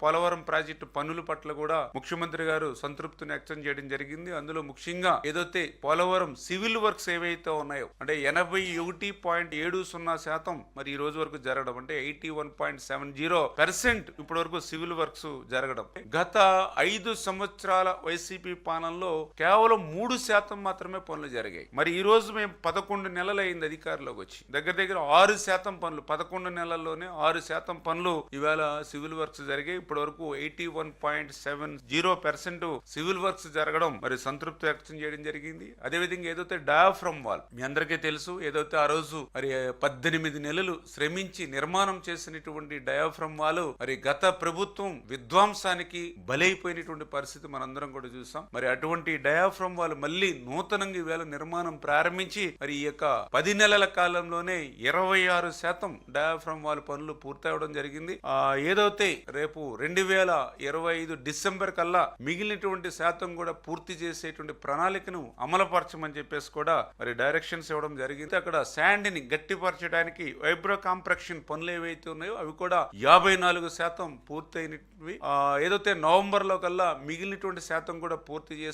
Polavaram project పనుల పట్ల కూడా ముఖ్యమంత్రి గారు సంతృప్తిని వ్యక్తం చేయడం జరిగింది. అందులో ముఖ్యంగా ఏదైతే పోలవరం సివిల్ వర్క్స్ ఏవైతే ఉన్నాయో అంటే 81.70% మరి ఈ రోజు వరకు జరగడం, అంటే 81.70% ఇప్పటి వరకు సివిల్ వర్క్స్ జరగడం. గత 5 సంవత్సరాల వైసీపీ పాలనలో కేవలం 3% మాత్రమే పనులు జరిగాయి. మరి ఈ రోజు మేము 11 నెలలు అయింది అధికారంలోకి వచ్చి, దగ్గర దగ్గర 6% పనులు, 11 నెలల్లోనే 6% పనులు ఇవాళ సివిల్ వర్క్స్ జరిగాయి. ఇప్పటి వరకు 81.70% సివిల్ వర్క్స్ జరగడం మరి సంతృప్తి వ్యక్తం చేయడం జరిగింది. అదేవిధంగా ఏదైతే డయాఫ్రమ్ వాల్ మీ అందరికీ తెలుసు, ఏదైతే ఆ రోజు మరి 18 నెలలు శ్రమించి నిర్మాణం చేసినటువంటి డయాఫ్రమ్ వాల్ మరి గత ప్రభుత్వం విధ్వంసానికి బలైపోయినటువంటి పరిస్థితి మనందరం కూడా చూసాం. మరి అటువంటి డయాఫ్రమ్ వాల్ మళ్ళీ నూతనంగా ఈవేళ నిర్మాణం ప్రారంభించి మరి ఈ యొక్క 10 నెలల కాలంలోనే 26% డయాఫ్రమ్ వాల్ పనులు పూర్తవడం జరిగింది. ఏదైతే రేపు 2025 డిసెంబర్ కల్లా మిగిలినటువంటి శాతం కూడా పూర్తి చేసేటువంటి ప్రణాళికను అమలుపరచమని చెప్పేసి కూడా మరి డైరెక్షన్స్ ఇవ్వడం జరిగింది. అక్కడ శాండ్ ని గట్టిపరచడానికి వైబ్రో కాంప్రెక్షన్ పనులు ఏవైతే ఉన్నాయో అవి కూడా 54% పూర్తయినవి. ఏదైతే నవంబర్ లో కల్లా మిగిలినటువంటి శాతం కూడా పూర్తి చేసి